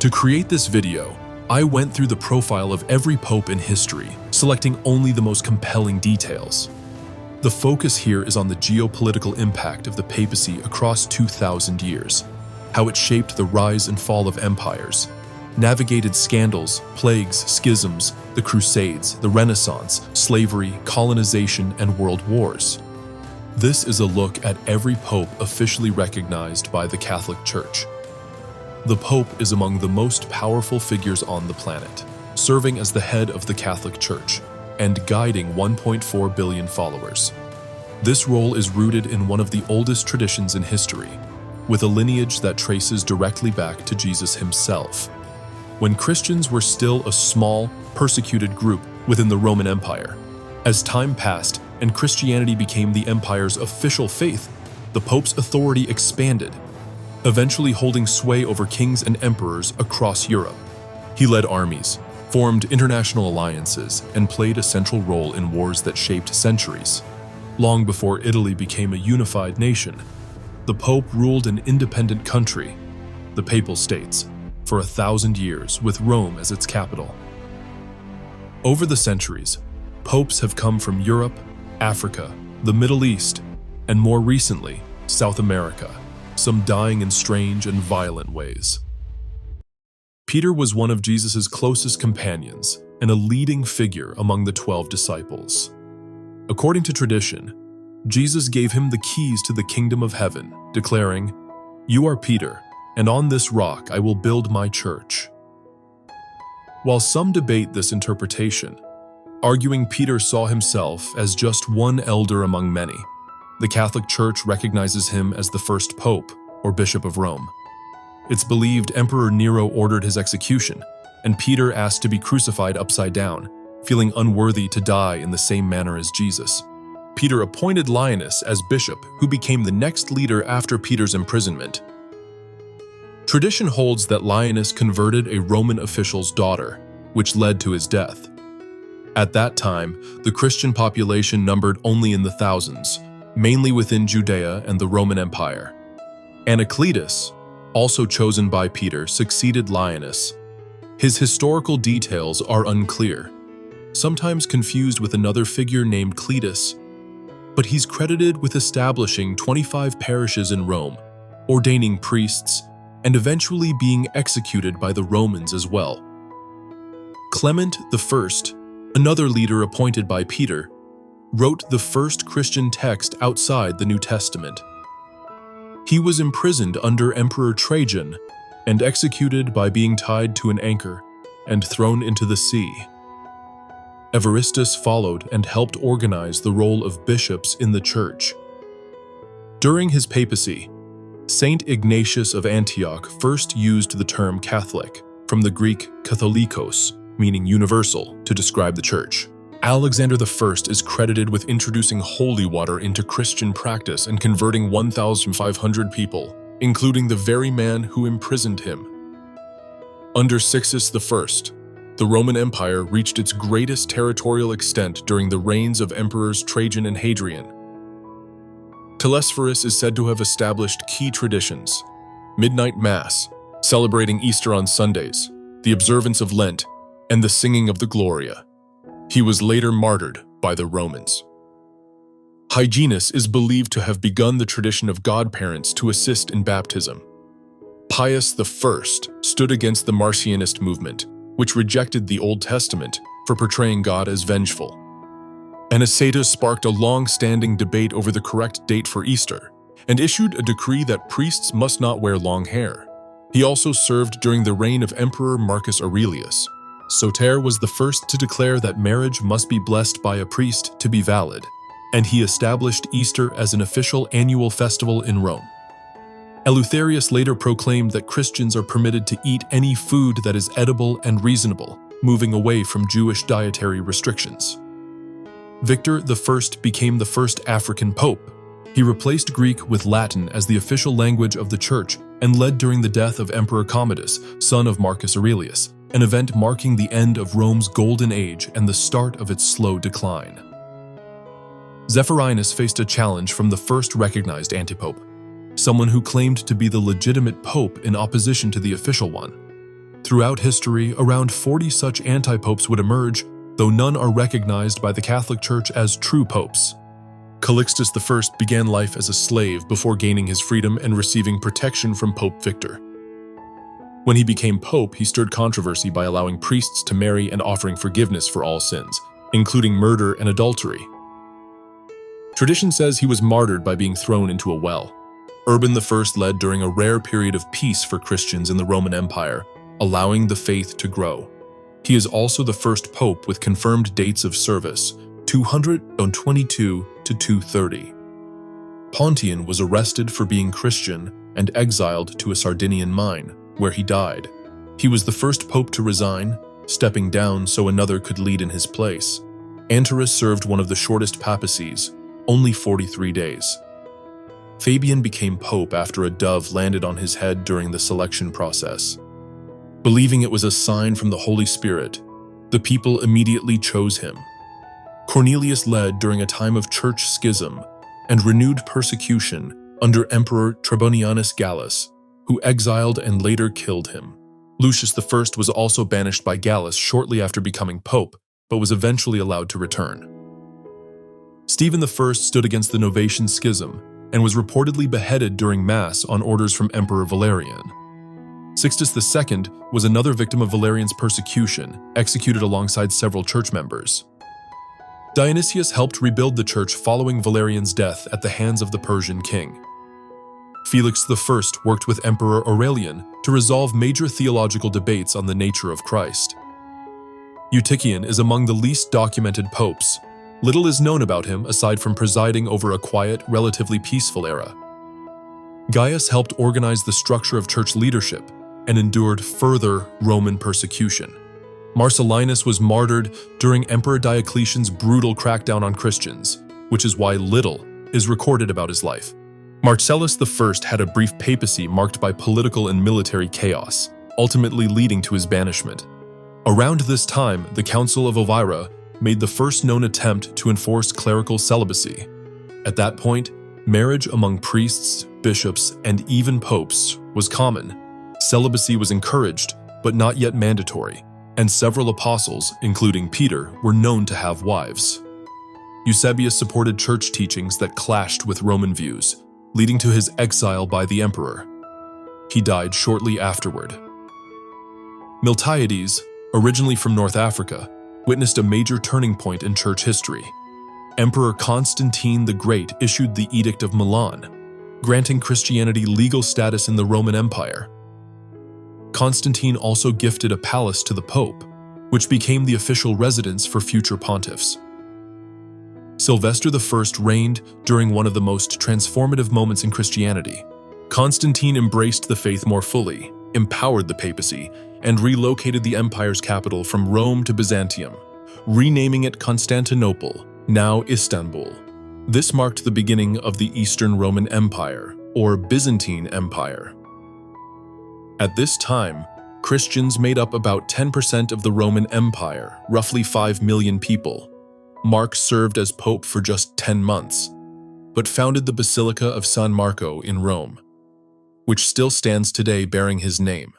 To create this video, I went through the profile of every pope in history, selecting only the most compelling details. The focus here is on the geopolitical impact of the papacy across 2,000 years, how it shaped the rise and fall of empires, navigated scandals, plagues, schisms, the Crusades, the Renaissance, slavery, colonization, and world wars. This is a look at every pope officially recognized by the Catholic Church. The Pope is among the most powerful figures on the planet, serving as the head of the Catholic Church and guiding 1.4 billion followers. This role is rooted in one of the oldest traditions in history, with a lineage that traces directly back to Jesus himself. When Christians were still a small, persecuted group within the Roman Empire, as time passed and Christianity became the empire's official faith, the Pope's authority expanded, eventually holding sway over kings and emperors across Europe. He led armies, formed international alliances, and played a central role in wars that shaped centuries. Long before Italy became a unified nation, the Pope ruled an independent country, the Papal States, for 1,000 years, with Rome as its capital. Over the centuries, popes have come from Europe, Africa, the Middle East, and more recently, South America, some dying in strange and violent ways. Peter was one of Jesus' closest companions and a leading figure among the 12 disciples. According to tradition, Jesus gave him the keys to the kingdom of heaven, declaring, "You are Peter, and on this rock I will build my church." While some debate this interpretation, arguing Peter saw himself as just one elder among many, the Catholic Church recognizes him as the first pope, or bishop of Rome. It's believed Emperor Nero ordered his execution, and Peter asked to be crucified upside down, feeling unworthy to die in the same manner as Jesus. Peter appointed Linus as bishop, who became the next leader after Peter's imprisonment. Tradition holds that Linus converted a Roman official's daughter, which led to his death. At that time, the Christian population numbered only in the thousands, mainly within Judea and the Roman Empire. Anacletus, also chosen by Peter, succeeded Linus. His historical details are unclear, sometimes confused with another figure named Cletus, but he's credited with establishing 25 parishes in Rome, ordaining priests, and eventually being executed by the Romans as well. Clement I, another leader appointed by Peter, wrote the first Christian text outside the New Testament. He was imprisoned under Emperor Trajan and executed by being tied to an anchor and thrown into the sea. Evaristus followed and helped organize the role of bishops in the church. During his papacy, Saint Ignatius of Antioch first used the term Catholic, from the Greek katholikos, meaning universal, to describe the church. Alexander I is credited with introducing holy water into Christian practice and converting 1,500 people, including the very man who imprisoned him. Under Sixtus I, the Roman Empire reached its greatest territorial extent during the reigns of emperors Trajan and Hadrian. Telesphorus is said to have established key traditions: midnight mass, celebrating Easter on Sundays, the observance of Lent, and the singing of the Gloria. He was later martyred by the Romans. Hyginus is believed to have begun the tradition of godparents to assist in baptism. Pius I stood against the Marcionist movement, which rejected the Old Testament for portraying God as vengeful. Anicetus sparked a long-standing debate over the correct date for Easter and issued a decree that priests must not wear long hair. He also served during the reign of Emperor Marcus Aurelius. Soter was the first to declare that marriage must be blessed by a priest to be valid, and he established Easter as an official annual festival in Rome. Eleutherius later proclaimed that Christians are permitted to eat any food that is edible and reasonable, moving away from Jewish dietary restrictions. Victor I became the first African pope. He replaced Greek with Latin as the official language of the Church and led during the death of Emperor Commodus, son of Marcus Aurelius, an event marking the end of Rome's golden age and the start of its slow decline. Zephyrinus faced a challenge from the first recognized antipope, someone who claimed to be the legitimate pope in opposition to the official one. Throughout history, around 40 such anti-popes would emerge, though none are recognized by the Catholic Church as true popes. Calixtus I began life as a slave before gaining his freedom and receiving protection from Pope Victor. When he became pope, he stirred controversy by allowing priests to marry and offering forgiveness for all sins, including murder and adultery. Tradition says he was martyred by being thrown into a well. Urban I led during a rare period of peace for Christians in the Roman Empire, allowing the faith to grow. He is also the first pope with confirmed dates of service, 222 to 230. Pontian was arrested for being Christian and exiled to a Sardinian mine, where he died. He was the first pope to resign, stepping down so another could lead in his place. Anterus served one of the shortest papacies, only 43 days. Fabian became pope after a dove landed on his head during the selection process. Believing it was a sign from the Holy Spirit, the people immediately chose him. Cornelius led during a time of church schism and renewed persecution under Emperor Trebonianus Gallus, who exiled and later killed him. Lucius I was also banished by Gallus shortly after becoming pope, but was eventually allowed to return. Stephen I stood against the Novatian Schism and was reportedly beheaded during Mass on orders from Emperor Valerian. Sixtus II was another victim of Valerian's persecution, executed alongside several church members. Dionysius helped rebuild the church following Valerian's death at the hands of the Persian king. Felix I worked with Emperor Aurelian to resolve major theological debates on the nature of Christ. Eutychian is among the least documented popes. Little is known about him aside from presiding over a quiet, relatively peaceful era. Gaius helped organize the structure of church leadership and endured further Roman persecution. Marcellinus was martyred during Emperor Diocletian's brutal crackdown on Christians, which is why little is recorded about his life. Marcellus I had a brief papacy marked by political and military chaos, ultimately leading to his banishment. Around this time, the Council of Elvira made the first known attempt to enforce clerical celibacy. At that point, marriage among priests, bishops, and even popes was common. Celibacy was encouraged, but not yet mandatory, and several apostles, including Peter, were known to have wives. Eusebius supported church teachings that clashed with Roman views, leading to his exile by the emperor. He died shortly afterward. Miltiades, originally from North Africa, witnessed a major turning point in church history. Emperor Constantine the Great issued the Edict of Milan, granting Christianity legal status in the Roman Empire. Constantine also gifted a palace to the Pope, which became the official residence for future pontiffs. Sylvester I reigned during one of the most transformative moments in Christianity. Constantine embraced the faith more fully, empowered the papacy, and relocated the empire's capital from Rome to Byzantium, renaming it Constantinople, now Istanbul. This marked the beginning of the Eastern Roman Empire, or Byzantine Empire. At this time, Christians made up about 10% of the Roman Empire, roughly 5 million people. Mark served as pope for just 10 months, but founded the Basilica of San Marco in Rome, which still stands today bearing his name.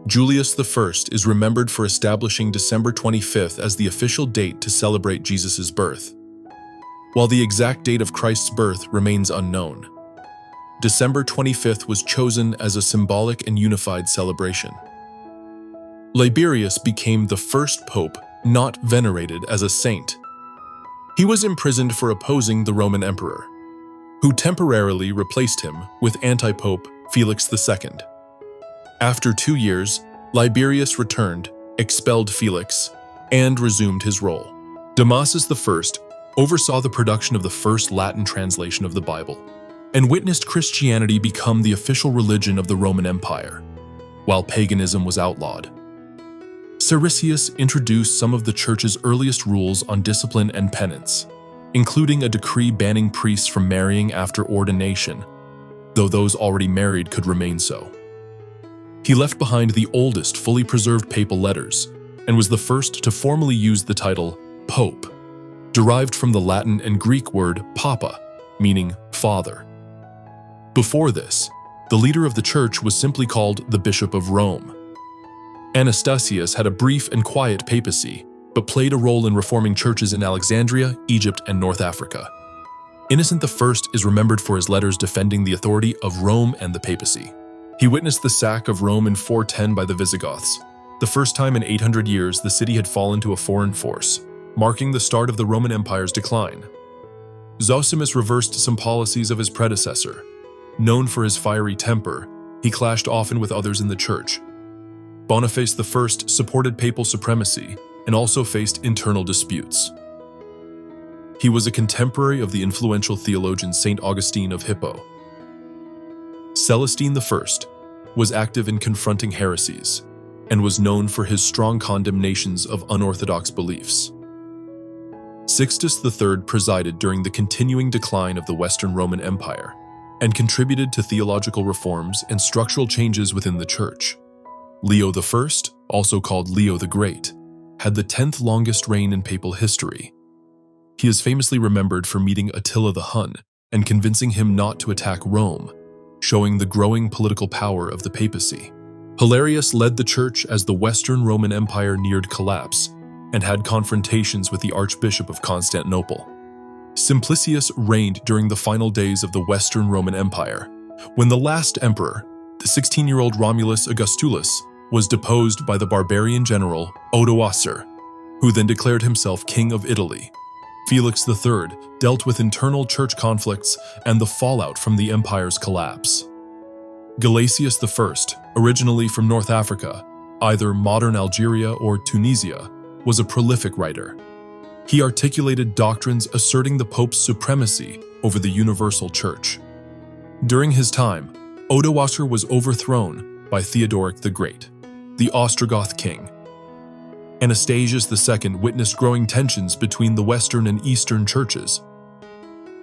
Julius I is remembered for establishing December 25th as the official date to celebrate Jesus' birth, while the exact date of Christ's birth remains unknown. December 25th was chosen as a symbolic and unified celebration. Liberius became the first pope not venerated as a saint. He was imprisoned for opposing the Roman emperor, who temporarily replaced him with anti-pope Felix II. After 2 years, Liberius returned, expelled Felix, and resumed his role. Damasus I oversaw the production of the first Latin translation of the Bible and witnessed Christianity become the official religion of the Roman Empire, while paganism was outlawed. Siricius introduced some of the church's earliest rules on discipline and penance, including a decree banning priests from marrying after ordination, though those already married could remain so. He left behind the oldest fully preserved papal letters and was the first to formally use the title Pope, derived from the Latin and Greek word papa, meaning father. Before this, the leader of the church was simply called the Bishop of Rome. Anastasius had a brief and quiet papacy, but played a role in reforming churches in Alexandria, Egypt, and North Africa. Innocent I is remembered for his letters defending the authority of Rome and the papacy. He witnessed the sack of Rome in 410 by the Visigoths, the first time in 800 years the city had fallen to a foreign force, marking the start of the Roman Empire's decline. Zosimus reversed some policies of his predecessor. Known for his fiery temper, he clashed often with others in the church. Boniface I supported papal supremacy and also faced internal disputes. He was a contemporary of the influential theologian Saint Augustine of Hippo. Celestine I was active in confronting heresies and was known for his strong condemnations of unorthodox beliefs. Sixtus III presided during the continuing decline of the Western Roman Empire and contributed to theological reforms and structural changes within the Church. Leo I, also called Leo the Great, had the 10th longest reign in papal history. He is famously remembered for meeting Attila the Hun and convincing him not to attack Rome, showing the growing political power of the papacy. Hilarius led the Church as the Western Roman Empire neared collapse and had confrontations with the Archbishop of Constantinople. Simplicius reigned during the final days of the Western Roman Empire, when the last emperor, the 16-year-old Romulus Augustulus, was deposed by the barbarian general Odoacer, who then declared himself king of Italy. Felix III dealt with internal church conflicts and the fallout from the empire's collapse. Gelasius I, originally from North Africa, either modern Algeria or Tunisia, was a prolific writer. He articulated doctrines asserting the Pope's supremacy over the universal church. During his time, Odoacer was overthrown by Theodoric the Great, the Ostrogoth king. Anastasius II witnessed growing tensions between the Western and Eastern churches.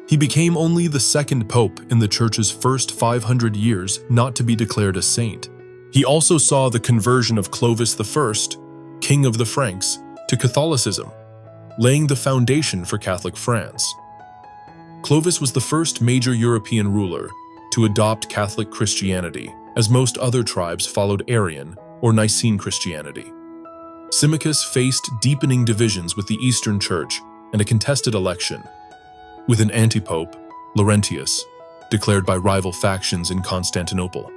He became only the second pope in the church's first 500 years not to be declared a saint. He also saw the conversion of Clovis I, king of the Franks, to Catholicism, laying the foundation for Catholic France. Clovis was the first major European ruler to adopt Catholic Christianity, as most other tribes followed Arian or Nicene Christianity. Symmachus faced deepening divisions with the Eastern Church and a contested election, with an antipope, Laurentius, declared by rival factions in Constantinople.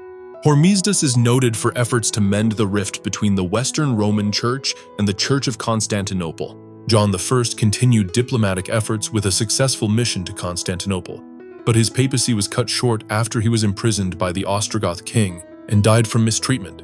Hormisdas is noted for efforts to mend the rift between the Western Roman Church and the Church of Constantinople. John I continued diplomatic efforts with a successful mission to Constantinople, but his papacy was cut short after he was imprisoned by the Ostrogoth king and died from mistreatment.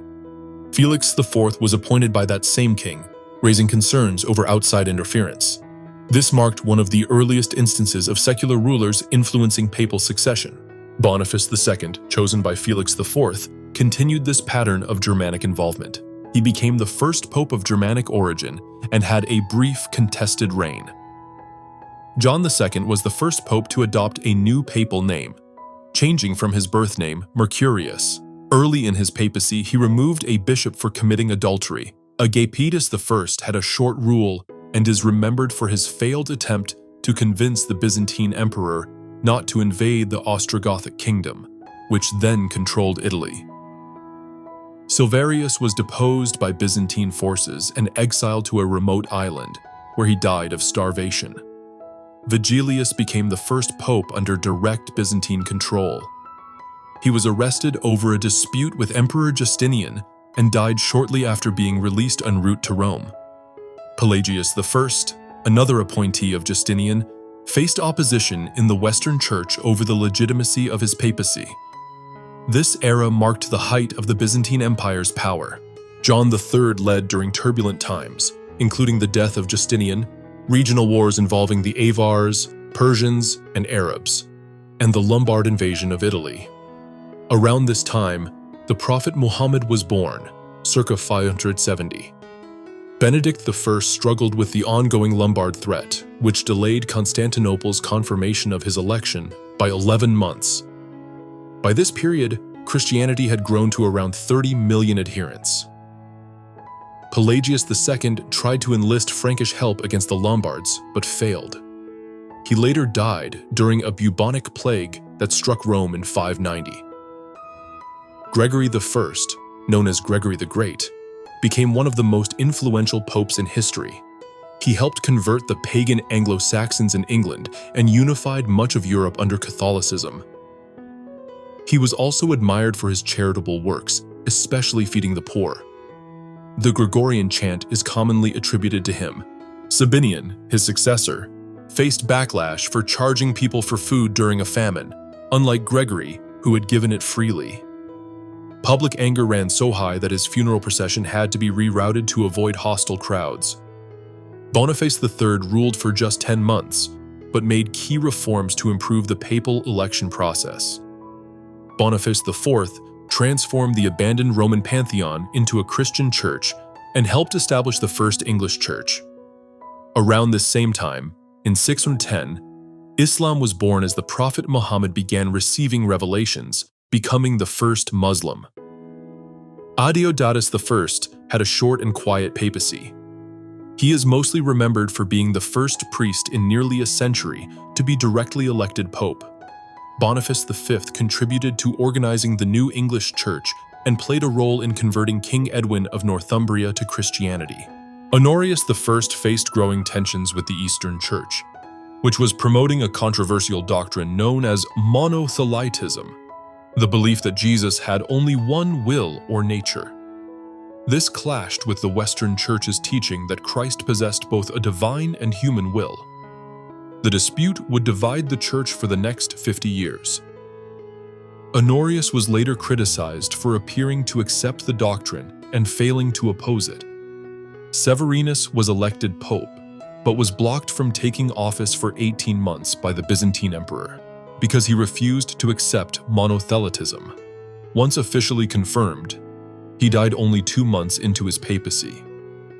Felix IV was appointed by that same king, raising concerns over outside interference. This marked one of the earliest instances of secular rulers influencing papal succession. Boniface II, chosen by Felix IV, continued this pattern of Germanic involvement. He became the first pope of Germanic origin and had a brief, contested reign. John II was the first pope to adopt a new papal name, changing from his birth name, Mercurius. Early in his papacy, he removed a bishop for committing adultery. Agapitus I had a short rule and is remembered for his failed attempt to convince the Byzantine emperor not to invade the Ostrogothic kingdom, which then controlled Italy. Silverius was deposed by Byzantine forces and exiled to a remote island, where he died of starvation. Vigilius became the first pope under direct Byzantine control. He was arrested over a dispute with Emperor Justinian and died shortly after being released en route to Rome. Pelagius I, another appointee of Justinian, faced opposition in the Western Church over the legitimacy of his papacy. This era marked the height of the Byzantine Empire's power. John III led during turbulent times, including the death of Justinian, regional wars involving the Avars, Persians, and Arabs, and the Lombard invasion of Italy. Around this time, the Prophet Muhammad was born, circa 570. Benedict I struggled with the ongoing Lombard threat, which delayed Constantinople's confirmation of his election by 11 months. By this period, Christianity had grown to around 30 million adherents. Pelagius II tried to enlist Frankish help against the Lombards, but failed. He later died during a bubonic plague that struck Rome in 590. Gregory I, known as Gregory the Great, became one of the most influential popes in history. He helped convert the pagan Anglo-Saxons in England and unified much of Europe under Catholicism. He was also admired for his charitable works, especially feeding the poor. The Gregorian chant is commonly attributed to him. Sabinian, his successor, faced backlash for charging people for food during a famine, unlike Gregory, who had given it freely. Public anger ran so high that his funeral procession had to be rerouted to avoid hostile crowds. Boniface III ruled for just 10 months, but made key reforms to improve the papal election process. Boniface IV transformed the abandoned Roman pantheon into a Christian church and helped establish the first English church. Around this same time, in 610, Islam was born as the Prophet Muhammad began receiving revelations, becoming the first Muslim. Adeodatus I had a short and quiet papacy. He is mostly remembered for being the first priest in nearly a century to be directly elected pope. Boniface V contributed to organizing the new English church and played a role in converting King Edwin of Northumbria to Christianity. Honorius I faced growing tensions with the Eastern Church, which was promoting a controversial doctrine known as monothelitism, the belief that Jesus had only one will or nature. This clashed with the Western Church's teaching that Christ possessed both a divine and human will. The dispute would divide the Church for the next 50 years. Honorius was later criticized for appearing to accept the doctrine and failing to oppose it. Severinus was elected pope, but was blocked from taking office for 18 months by the Byzantine emperor because he refused to accept monothelitism. Once officially confirmed, he died only 2 months into his papacy.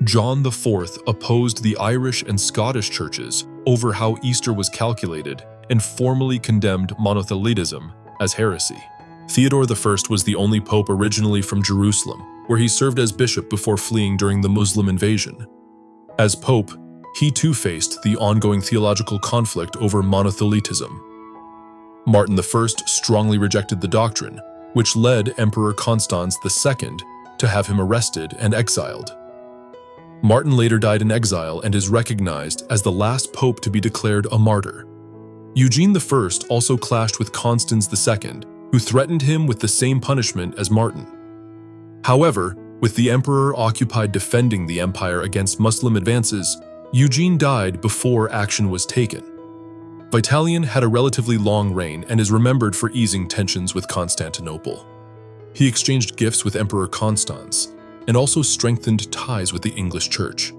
John IV opposed the Irish and Scottish churches over how Easter was calculated and formally condemned monothelitism as heresy. Theodore I was the only pope originally from Jerusalem, where he served as bishop before fleeing during the Muslim invasion. As pope, he too faced the ongoing theological conflict over monothelitism. Martin I strongly rejected the doctrine, which led Emperor Constans II to have him arrested and exiled. Martin later died in exile and is recognized as the last pope to be declared a martyr. Eugene I also clashed with Constans II, who threatened him with the same punishment as Martin. However, with the emperor occupied defending the empire against Muslim advances, Eugene died before action was taken. Vitalian had a relatively long reign and is remembered for easing tensions with Constantinople. He exchanged gifts with Emperor Constans and also strengthened ties with the English Church.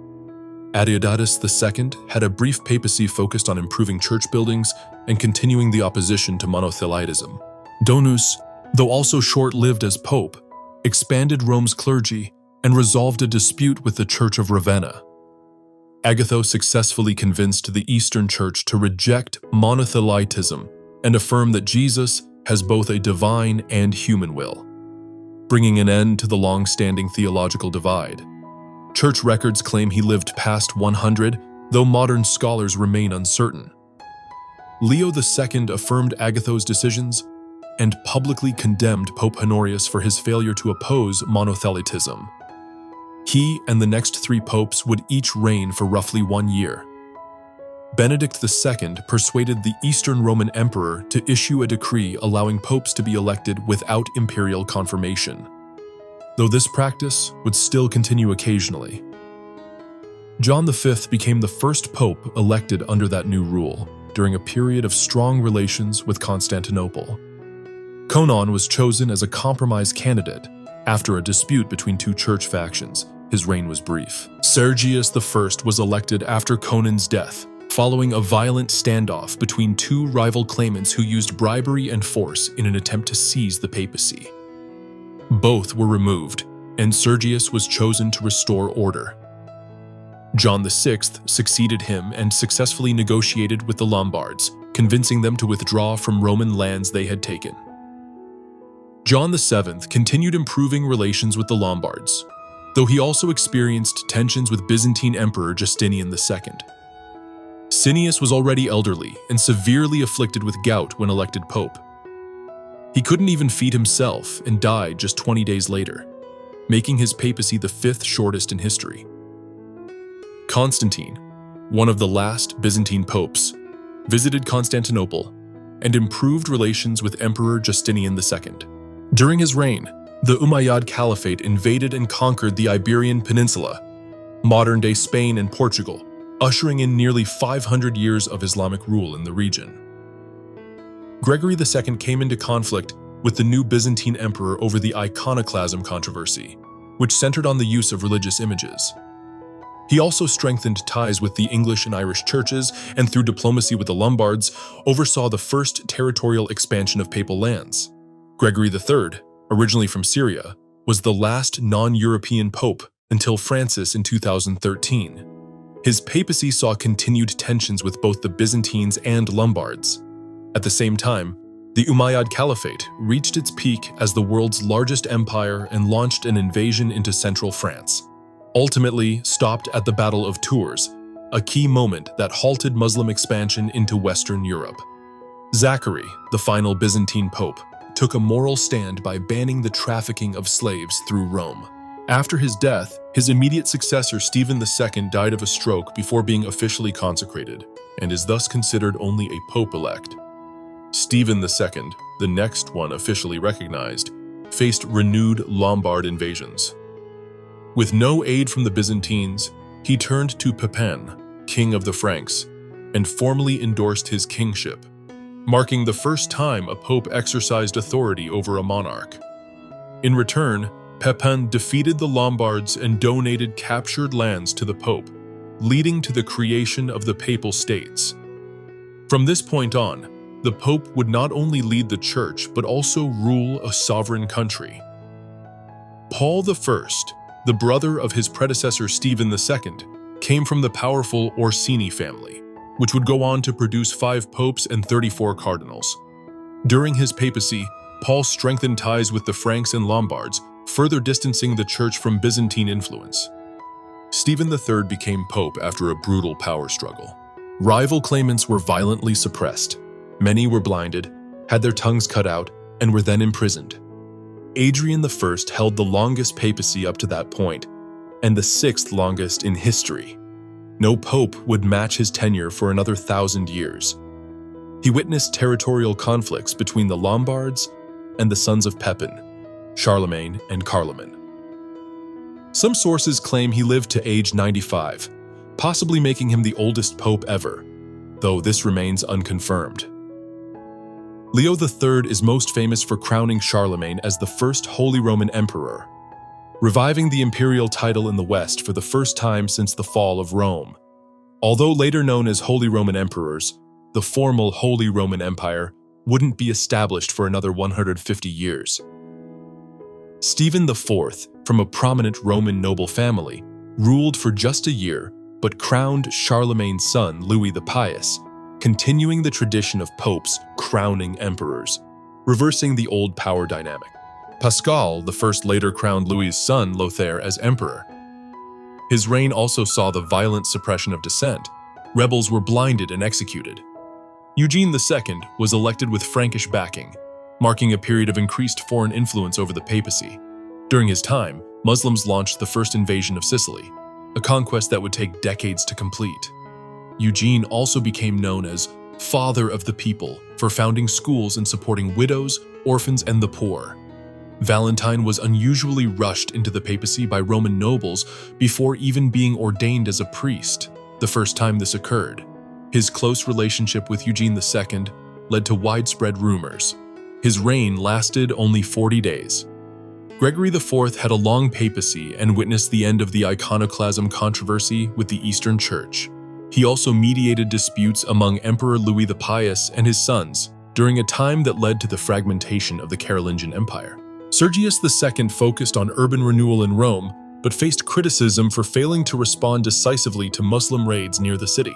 Adeodatus II had a brief papacy focused on improving church buildings and continuing the opposition to monothelitism. Donus, though also short-lived as pope, expanded Rome's clergy and resolved a dispute with the Church of Ravenna. Agatho successfully convinced the Eastern Church to reject monothelitism and affirm that Jesus has both a divine and human will, bringing an end to the long-standing theological divide. Church records claim he lived past 100, though modern scholars remain uncertain. Leo II affirmed Agatho's decisions and publicly condemned Pope Honorius for his failure to oppose monothelitism. He and the next 3 popes would each reign for roughly 1 year. Benedict II persuaded the Eastern Roman Emperor to issue a decree allowing popes to be elected without imperial confirmation, though this practice would still continue occasionally. John V became the first pope elected under that new rule during a period of strong relations with Constantinople. Conon was chosen as a compromise candidate after a dispute between 2 church factions. His reign was brief. Sergius I was elected after Conon's death, following a violent standoff between 2 rival claimants who used bribery and force in an attempt to seize the papacy. Both were removed, and Sergius was chosen to restore order. John VI succeeded him and successfully negotiated with the Lombards, convincing them to withdraw from Roman lands they had taken. John VII continued improving relations with the Lombards, though he also experienced tensions with Byzantine Emperor Justinian II. Cineas was already elderly and severely afflicted with gout when elected pope. He couldn't even feed himself and died just 20 days later. making his papacy the fifth shortest in history. Constantine, one of the last Byzantine popes, visited Constantinople and improved relations with Emperor Justinian II. During his reign, the Umayyad Caliphate invaded and conquered the Iberian Peninsula, modern-day Spain and Portugal, ushering in nearly 500 years of Islamic rule in the region. Gregory II came into conflict with the new Byzantine emperor over the iconoclasm controversy, which centered on the use of religious images. He also strengthened ties with the English and Irish churches, and through diplomacy with the Lombards, oversaw the first territorial expansion of papal lands. Gregory III, originally from Syria, was the last non-European pope until Francis in 2013. His papacy saw continued tensions with both the Byzantines and Lombards. At the same time, the Umayyad Caliphate reached its peak as the world's largest empire and launched an invasion into central France, ultimately stopped at the Battle of Tours, a key moment that halted Muslim expansion into Western Europe. Zachary, the final Byzantine pope, took a moral stand by banning the trafficking of slaves through Rome. After his death, his immediate successor Stephen II died of a stroke before being officially consecrated, and is thus considered only a pope-elect. Stephen II, the next one officially recognized, faced renewed Lombard invasions. With no aid from the Byzantines, he turned to Pepin, king of the Franks, and formally endorsed his kingship, marking the first time a pope exercised authority over a monarch. In return, Pepin defeated the Lombards and donated captured lands to the pope, leading to the creation of the Papal States. From this point on, the pope would not only lead the church but also rule a sovereign country. Paul I, the brother of his predecessor Stephen II, came from the powerful Orsini family, which would go on to produce 5 popes and 34 cardinals. During his papacy, Paul strengthened ties with the Franks and Lombards, further distancing the church from Byzantine influence. Stephen III became pope after a brutal power struggle. Rival claimants were violently suppressed. Many were blinded, had their tongues cut out, and were then imprisoned. Adrian I held the longest papacy up to that point, and the 6th longest in history. No pope would match his tenure for another 1,000 years. He witnessed territorial conflicts between the Lombards and the sons of Pepin, Charlemagne and Carloman. Some sources claim he lived to age 95, possibly making him the oldest pope ever, though this remains unconfirmed. Leo III is most famous for crowning Charlemagne as the first Holy Roman Emperor, reviving the imperial title in the West for the first time since the fall of Rome. Although later known as Holy Roman Emperors, the formal Holy Roman Empire wouldn't be established for another 150 years. Stephen IV, from a prominent Roman noble family, ruled for just a year but crowned Charlemagne's son Louis the Pious, continuing the tradition of popes crowning emperors, reversing the old power dynamic. Pascal I later crowned Louis's son Lothair as emperor. His reign also saw the violent suppression of dissent. Rebels were blinded and executed. Eugene II was elected with Frankish backing, marking a period of increased foreign influence over the papacy. During his time, Muslims launched the first invasion of Sicily, a conquest that would take decades to complete. Eugene also became known as Father of the People for founding schools and supporting widows, orphans, and the poor. Valentine was unusually rushed into the papacy by Roman nobles before even being ordained as a priest, the first time this occurred. His close relationship with Eugene II led to widespread rumors. His reign lasted only 40 days. Gregory IV had a long papacy and witnessed the end of the iconoclasm controversy with the Eastern Church. He also mediated disputes among Emperor Louis the Pious and his sons during a time that led to the fragmentation of the Carolingian Empire. Sergius II focused on urban renewal in Rome, but faced criticism for failing to respond decisively to Muslim raids near the city.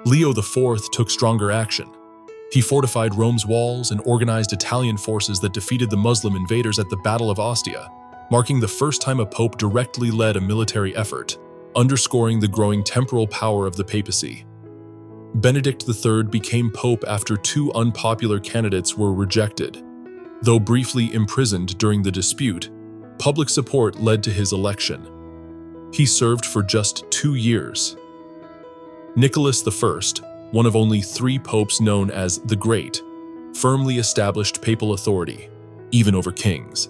Leo IV took stronger action. He fortified Rome's walls and organized Italian forces that defeated the Muslim invaders at the Battle of Ostia, marking the first time a pope directly led a military effort, underscoring the growing temporal power of the papacy. Benedict III became pope after 2 unpopular candidates were rejected. Though briefly imprisoned during the dispute, Public support led to his election. He served for just 2 years. Nicholas I, one of only 3 popes known as the Great, firmly established papal authority, even over kings.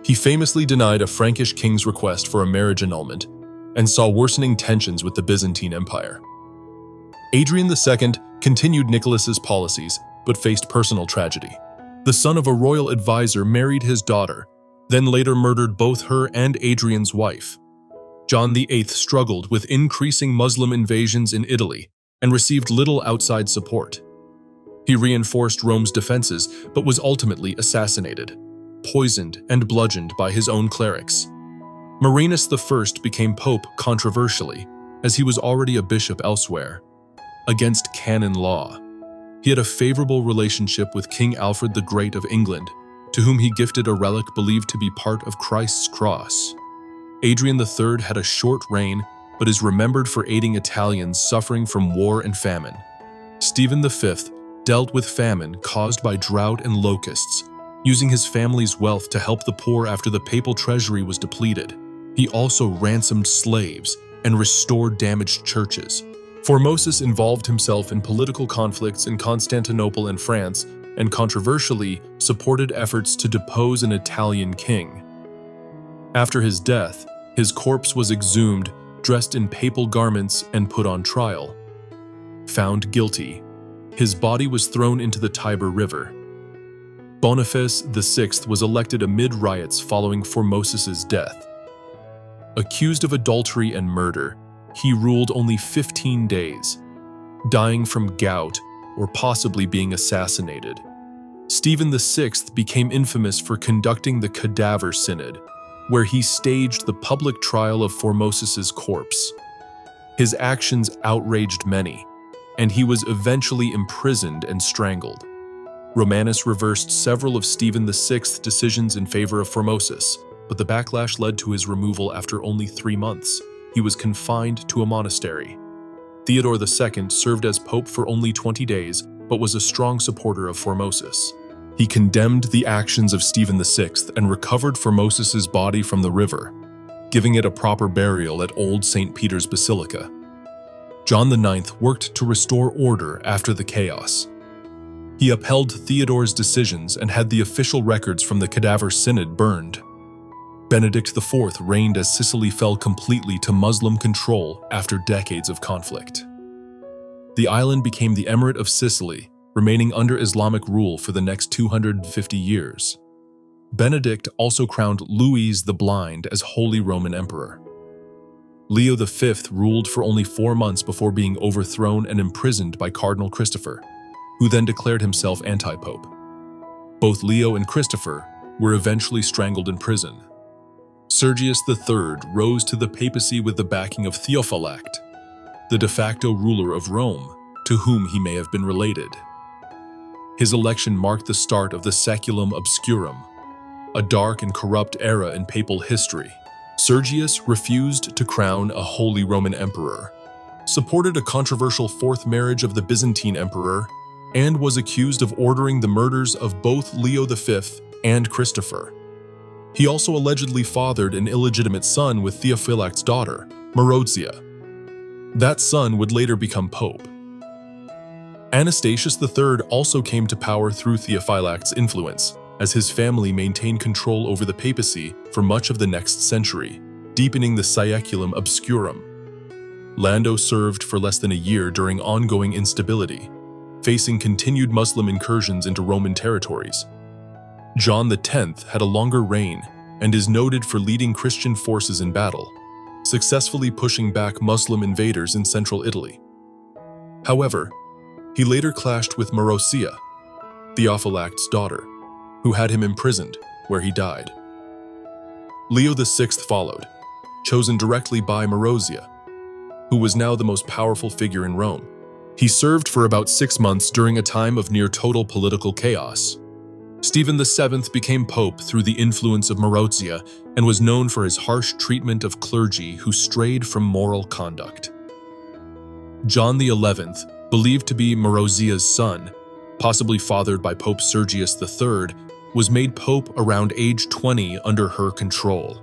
He famously denied a Frankish king's request for a marriage annulment and saw worsening tensions with the Byzantine Empire. Adrian II continued Nicholas's policies but faced personal tragedy. The son of a royal advisor married his daughter, then later murdered both her and Adrian's wife. John VIII struggled with increasing Muslim invasions in Italy and received little outside support. He reinforced Rome's defenses but was ultimately assassinated, poisoned and bludgeoned by his own clerics. Marinus I became pope controversially, as he was already a bishop elsewhere, against canon law. He had a favorable relationship with King Alfred the Great of England, to whom he gifted a relic believed to be part of Christ's cross. Adrian III had a short reign, but is remembered for aiding Italians suffering from war and famine. Stephen V dealt with famine caused by drought and locusts, using his family's wealth to help the poor after the papal treasury was depleted. He also ransomed slaves and restored damaged churches. Formosus involved himself in political conflicts in Constantinople and France, and controversially supported efforts to depose an Italian king. After his death, his corpse was exhumed, dressed in papal garments, and put on trial. Found guilty, his body was thrown into the Tiber River. Boniface VI was elected amid riots following Formosus's death. Accused of adultery and murder, he ruled only 15 days, dying from gout or possibly being assassinated. Stephen VI became infamous for conducting the Cadaver Synod, where he staged the public trial of Formosus's corpse. His actions outraged many, and he was eventually imprisoned and strangled. Romanus reversed several of Stephen VI's decisions in favor of Formosus, but the backlash led to his removal after only 3 months. He was confined to a monastery. Theodore II served as pope for only 20 days, but was a strong supporter of Formosus. He condemned the actions of Stephen VI and recovered Formosus's body from the river, giving it a proper burial at Old St. Peter's Basilica. John IX worked to restore order after the chaos. He upheld Theodore's decisions and had the official records from the Cadaver Synod burned. Benedict IV reigned as Sicily fell completely to Muslim control after decades of conflict. The island became the Emirate of Sicily, remaining under Islamic rule for the next 250 years. Benedict also crowned Louis the Blind as Holy Roman Emperor. Leo V ruled for only 4 months before being overthrown and imprisoned by Cardinal Christopher, who then declared himself anti-pope. Both Leo and Christopher were eventually strangled in prison. Sergius III rose to the papacy with the backing of Theophylact, the de facto ruler of Rome, to whom he may have been related. His election marked the start of the Saeculum Obscurum, a dark and corrupt era in papal history. Sergius refused to crown a Holy Roman Emperor, supported a controversial fourth marriage of the Byzantine Emperor, and was accused of ordering the murders of both Leo V and Christopher. He also allegedly fathered an illegitimate son with Theophylact's daughter, Marozia. That son would later become pope. Anastasius III also came to power through Theophylact's influence, as his family maintained control over the papacy for much of the next century, deepening the Saeculum Obscurum. Lando served for less than a year during ongoing instability, facing continued Muslim incursions into Roman territories. John X had a longer reign and is noted for leading Christian forces in battle, successfully pushing back Muslim invaders in central Italy. However, he later clashed with Marozia, Theophylact's daughter, who had him imprisoned, where he died. Leo VI followed, chosen directly by Marozia, who was now the most powerful figure in Rome. He served for about 6 months during a time of near total political chaos. Stephen VII became pope through the influence of Marozia and was known for his harsh treatment of clergy who strayed from moral conduct. John XI, believed to be Marozia's son, possibly fathered by Pope Sergius III, was made pope around age 20 under her control.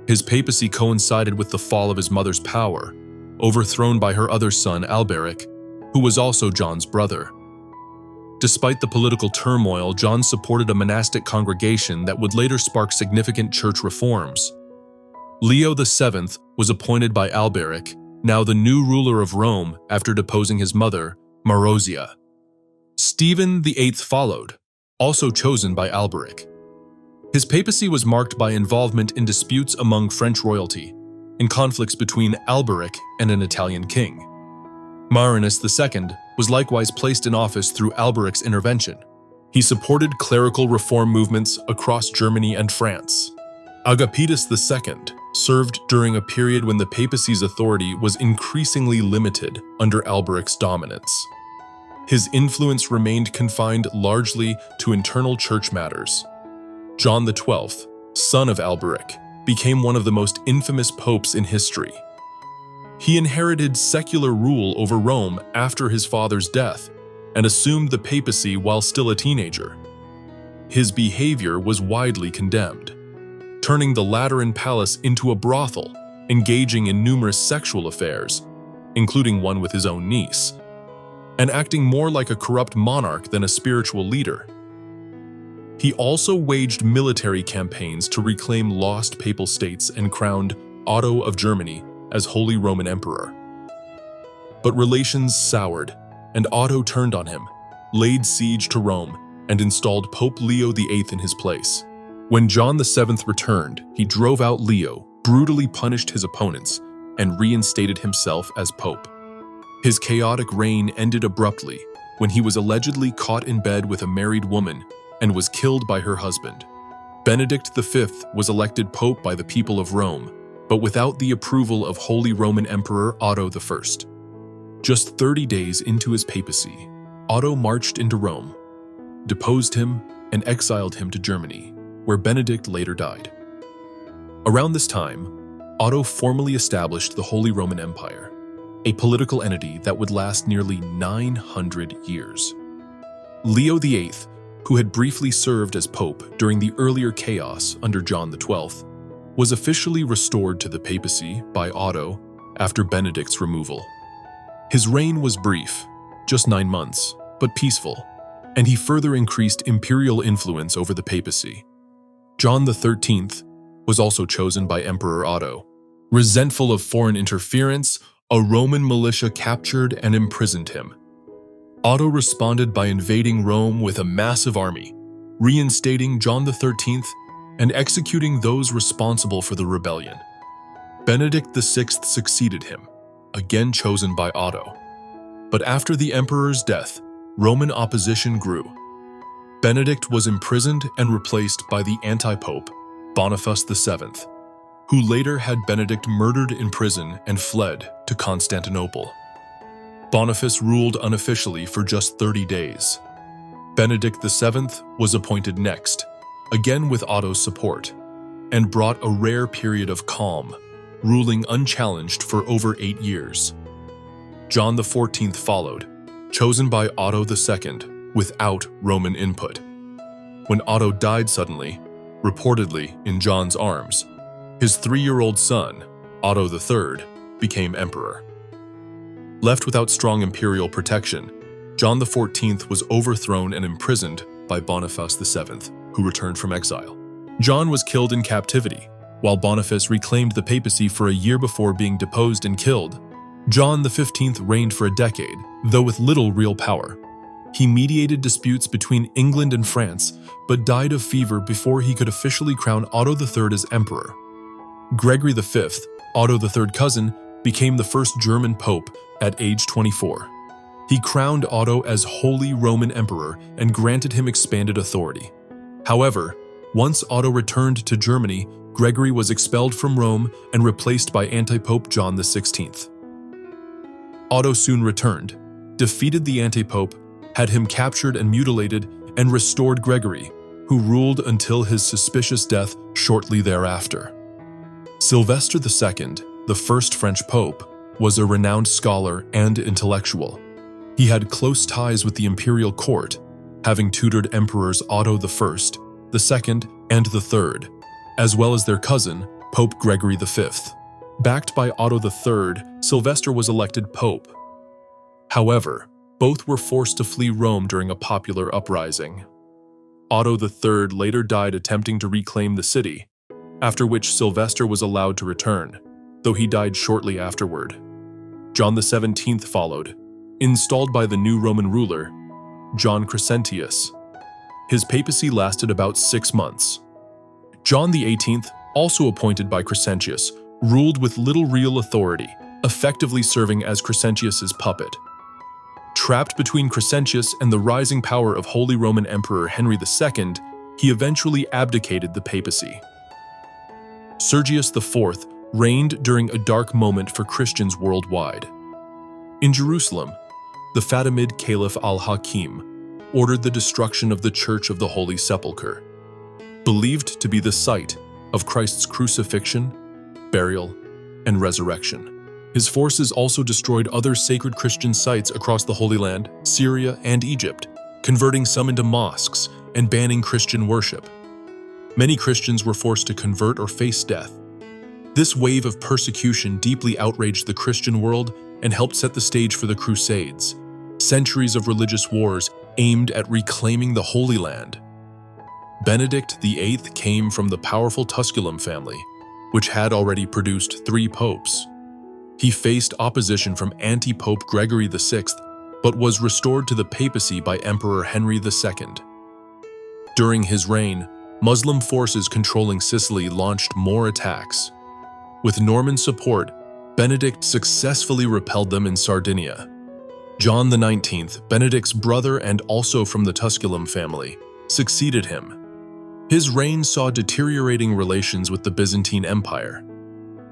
His papacy coincided with the fall of his mother's power, overthrown by her other son Alberic, who was also John's brother. Despite the political turmoil, John supported a monastic congregation that would later spark significant church reforms. Leo VII was appointed by Alberic, now the new ruler of Rome after deposing his mother, Marozia. Stephen VIII followed, also chosen by Alberic. His papacy was marked by involvement in disputes among French royalty, and conflicts between Alberic and an Italian king. Marinus II was likewise placed in office through Alberic's intervention. He supported clerical reform movements across Germany and France. Agapitus II served during a period when the papacy's authority was increasingly limited under Alberic's dominance. His influence remained confined largely to internal church matters. John XII, son of Alberic, became one of the most infamous popes in history. He inherited secular rule over Rome after his father's death and assumed the papacy while still a teenager. His behavior was widely condemned, turning the Lateran Palace into a brothel, engaging in numerous sexual affairs, including one with his own niece, and acting more like a corrupt monarch than a spiritual leader. He also waged military campaigns to reclaim lost papal states and crowned Otto of Germany as Holy Roman Emperor. But relations soured, and Otto turned on him, laid siege to Rome, and installed Pope Leo VIII in his place. When John VII returned, he drove out Leo, brutally punished his opponents, and reinstated himself as pope. His chaotic reign ended abruptly when he was allegedly caught in bed with a married woman and was killed by her husband. Benedict V was elected pope by the people of Rome, but without the approval of Holy Roman Emperor Otto I. Just 30 days into his papacy, Otto marched into Rome, deposed him, and exiled him to Germany, where Benedict later died. Around this time, Otto formally established the Holy Roman Empire, a political entity that would last nearly 900 years. Leo VIII, who had briefly served as pope during the earlier chaos under John XII, was officially restored to the papacy by Otto after Benedict's removal. His reign was brief, just 9 months, but peaceful, and he further increased imperial influence over the papacy. John XIII was also chosen by Emperor Otto. Resentful of foreign interference, a Roman militia captured and imprisoned him. Otto responded by invading Rome with a massive army, reinstating John XIII and executing those responsible for the rebellion. Benedict VI succeeded him, again chosen by Otto. But after the emperor's death, Roman opposition grew. Benedict was imprisoned and replaced by the anti-pope, Boniface VII, who later had Benedict murdered in prison and fled to Constantinople. Boniface ruled unofficially for just 30 days. Benedict VII was appointed next, again with Otto's support, and brought a rare period of calm, ruling unchallenged for over 8 years. John XIV followed, chosen by Otto II without Roman input. When Otto died suddenly, reportedly in John's arms, his 3-year-old son, Otto III, became emperor. Left without strong imperial protection, John XIV was overthrown and imprisoned by Boniface VII, who returned from exile. John was killed in captivity, while Boniface reclaimed the papacy for a year before being deposed and killed. John XV reigned for a decade, though with little real power. He mediated disputes between England and France, but died of fever before he could officially crown Otto III as emperor. Gregory V, Otto III's cousin, became the first German pope at age 24. He crowned Otto as Holy Roman Emperor and granted him expanded authority. However, once Otto returned to Germany, Gregory was expelled from Rome and replaced by anti-pope John XVI. Otto soon returned, defeated the anti-pope, had him captured and mutilated, and restored Gregory, who ruled until his suspicious death shortly thereafter. Sylvester II, the first French pope, was a renowned scholar and intellectual. He had close ties with the imperial court having tutored emperors Otto I, the Second, and the Third, as well as their cousin, Pope Gregory V. Backed by Otto III, Sylvester was elected pope. However, both were forced to flee Rome during a popular uprising. Otto III later died attempting to reclaim the city, after which Sylvester was allowed to return, though he died shortly afterward. John XVII followed, installed by the new Roman ruler, John Crescentius. His papacy lasted about 6 months. John XVIII, also appointed by Crescentius, ruled with little real authority, effectively serving as Crescentius's puppet. Trapped between Crescentius and the rising power of Holy Roman Emperor Henry II, he eventually abdicated the papacy. Sergius IV reigned during a dark moment for Christians worldwide. In Jerusalem, the Fatimid Caliph al-Hakim ordered the destruction of the Church of the Holy Sepulchre, believed to be the site of Christ's crucifixion, burial, and resurrection. His forces also destroyed other sacred Christian sites across the Holy Land, Syria, and Egypt, converting some into mosques and banning Christian worship. Many Christians were forced to convert or face death. This wave of persecution deeply outraged the Christian world and helped set the stage for the Crusades, centuries of religious wars aimed at reclaiming the Holy Land. Benedict VIII came from the powerful Tusculum family, which had already produced 3 popes. He faced opposition from anti-Pope Gregory VI, but was restored to the papacy by Emperor Henry II. During his reign, Muslim forces controlling Sicily launched more attacks. With Norman support, Benedict successfully repelled them in Sardinia. John XIX, Benedict's brother and also from the Tusculum family, succeeded him. His reign saw deteriorating relations with the Byzantine Empire.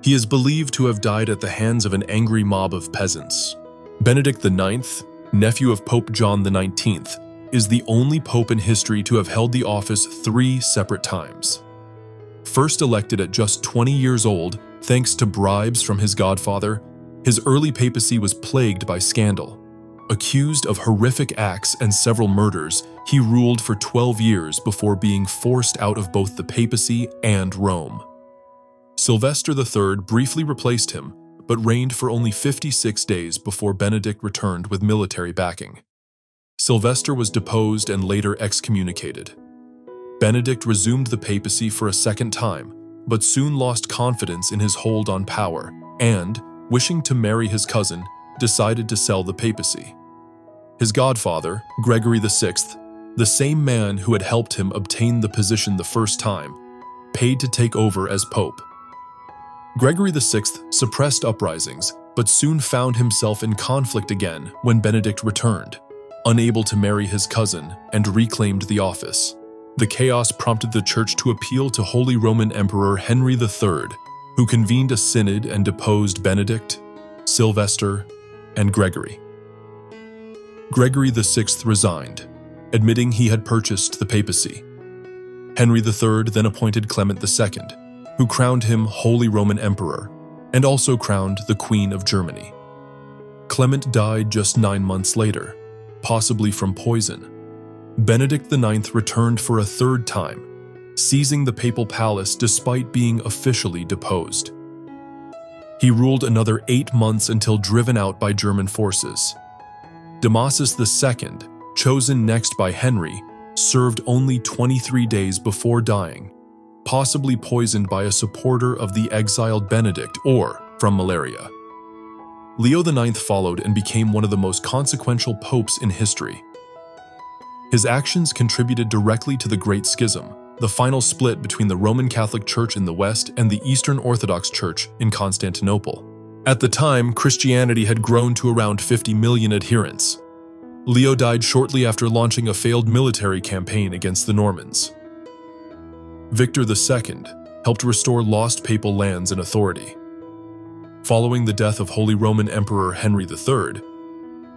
He is believed to have died at the hands of an angry mob of peasants. Benedict IX, nephew of Pope John XIX, is the only pope in history to have held the office 3 separate times. First elected at just 20 years old, thanks to bribes from his godfather, his early papacy was plagued by scandal. Accused of horrific acts and several murders, he ruled for 12 years before being forced out of both the papacy and Rome. Sylvester III briefly replaced him, but reigned for only 56 days before Benedict returned with military backing. Sylvester was deposed and later excommunicated. Benedict resumed the papacy for a second time, but soon lost confidence in his hold on power and, wishing to marry his cousin, decided to sell the papacy. His godfather, Gregory VI, the same man who had helped him obtain the position the first time, paid to take over as pope. Gregory VI suppressed uprisings, but soon found himself in conflict again when Benedict returned, unable to marry his cousin, and reclaimed the office. The chaos prompted the Church to appeal to Holy Roman Emperor Henry III, who convened a synod and deposed Benedict, Sylvester, and Gregory. Gregory VI resigned, admitting he had purchased the papacy. Henry III then appointed Clement II, who crowned him Holy Roman Emperor, and also crowned the Queen of Germany. Clement died just 9 months later, possibly from poison. Benedict IX returned for a third time, seizing the papal palace despite being officially deposed. He ruled another 8 months until driven out by German forces. Damasus II, chosen next by Henry, served only 23 days before dying, possibly poisoned by a supporter of the exiled Benedict or from malaria. Leo IX followed and became one of the most consequential popes in history. His actions contributed directly to the Great Schism, the final split between the Roman Catholic Church in the West and the Eastern Orthodox Church in Constantinople. At the time, Christianity had grown to around 50 million adherents. Leo died shortly after launching a failed military campaign against the Normans. Victor II helped restore lost papal lands and authority. Following the death of Holy Roman Emperor Henry III,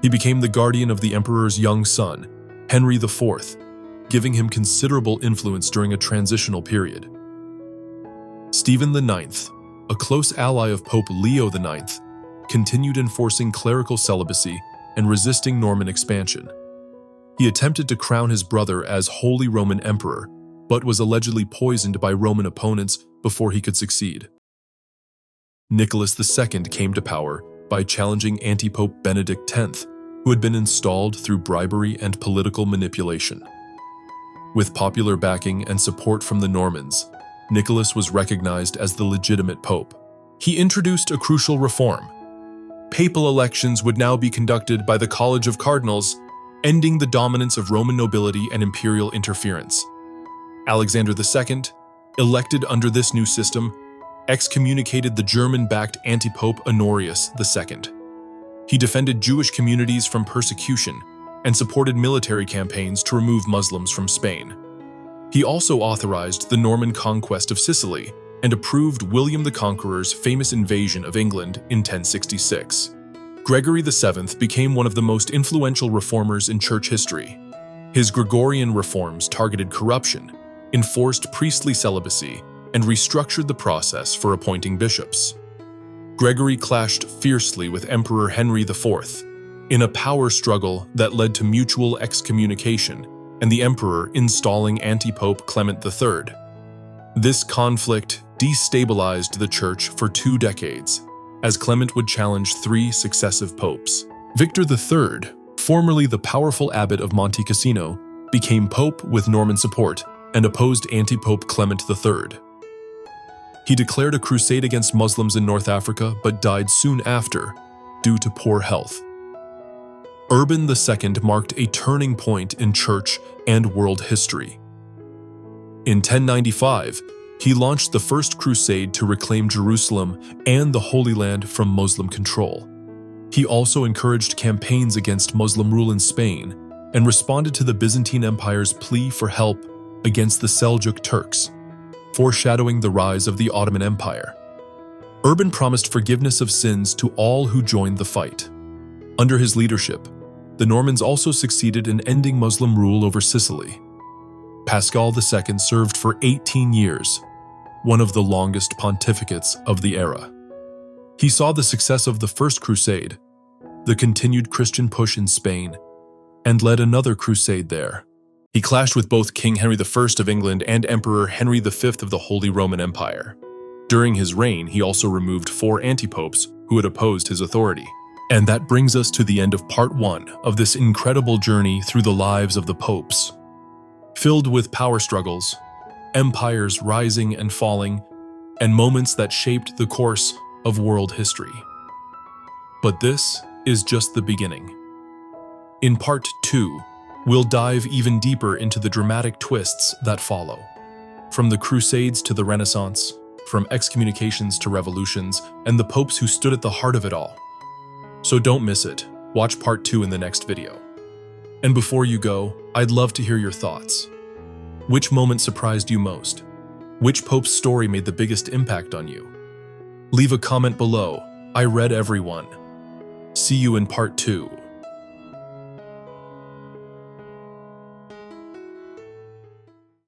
he became the guardian of the emperor's young son, Henry IV, giving him considerable influence during a transitional period. Stephen IX, a close ally of Pope Leo IX, continued enforcing clerical celibacy and resisting Norman expansion. He attempted to crown his brother as Holy Roman Emperor, but was allegedly poisoned by Roman opponents before he could succeed. Nicholas II came to power by challenging anti-Pope Benedict X, who had been installed through bribery and political manipulation. With popular backing and support from the Normans, Nicholas was recognized as the legitimate pope. He introduced a crucial reform. Papal elections would now be conducted by the College of Cardinals, ending the dominance of Roman nobility and imperial interference. Alexander II, elected under this new system, excommunicated the German-backed anti-pope Honorius II. He defended Jewish communities from persecution and supported military campaigns to remove Muslims from Spain. He also authorized the Norman conquest of Sicily and approved William the Conqueror's famous invasion of England in 1066. Gregory VII became one of the most influential reformers in church history. His Gregorian reforms targeted corruption, enforced priestly celibacy, and restructured the process for appointing bishops. Gregory clashed fiercely with Emperor Henry IV in a power struggle that led to mutual excommunication and the emperor installing anti-pope Clement III. This conflict destabilized the church for 2 decades, as Clement would challenge 3 successive popes. Victor III, formerly the powerful abbot of Monte Cassino, became pope with Norman support and opposed anti-pope Clement III. He declared a crusade against Muslims in North Africa but died soon after due to poor health. Urban II marked a turning point in church and world history. In 1095, he launched the First Crusade to reclaim Jerusalem and the Holy Land from Muslim control. He also encouraged campaigns against Muslim rule in Spain and responded to the Byzantine Empire's plea for help against the Seljuk Turks, foreshadowing the rise of the Ottoman Empire. Urban promised forgiveness of sins to all who joined the fight. Under his leadership, the Normans also succeeded in ending Muslim rule over Sicily. Paschal II served for 18 years, one of the longest pontificates of the era. He saw the success of the First Crusade, the continued Christian push in Spain, and led another crusade there. He clashed with both King Henry I of England and Emperor Henry V of the Holy Roman Empire. During his reign, he also removed 4 anti-popes who had opposed his authority. And that brings us to the end of part 1 of this incredible journey through the lives of the popes. Filled with power struggles, empires rising and falling, and moments that shaped the course of world history. But this is just the beginning. In part 2, we'll dive even deeper into the dramatic twists that follow. From the Crusades to the Renaissance, from excommunications to revolutions, and the popes who stood at the heart of it all. So don't miss it. Watch part 2 in the next video. And before you go, I'd love to hear your thoughts. Which moment surprised you most? Which pope's story made the biggest impact on you? Leave a comment below. I read every one. See you in part 2.